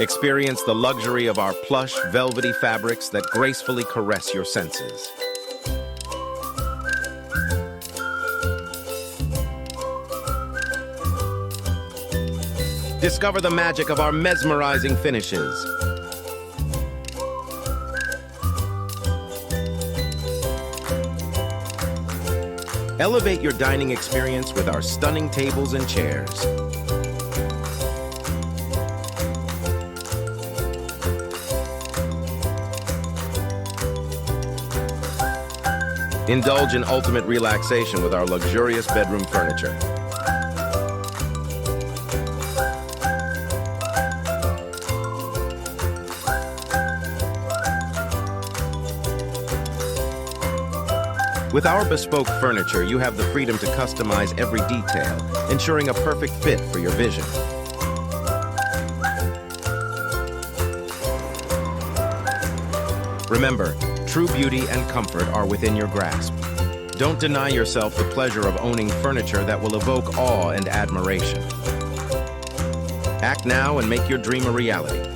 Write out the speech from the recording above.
Experience the luxury of our plush, velvety fabrics that gracefully caress your senses. Discover the magic of our mesmerizing finishes. Elevate your dining experience with our stunning tables and chairs. Indulge in ultimate relaxation with our luxurious bedroom furniture. With our bespoke furniture, you have the freedom to customize every detail, ensuring a perfect fit for your vision. Remember, true beauty and comfort are within your grasp. Don't deny yourself the pleasure of owning furniture that will evoke awe and admiration. Act now and make your dream a reality.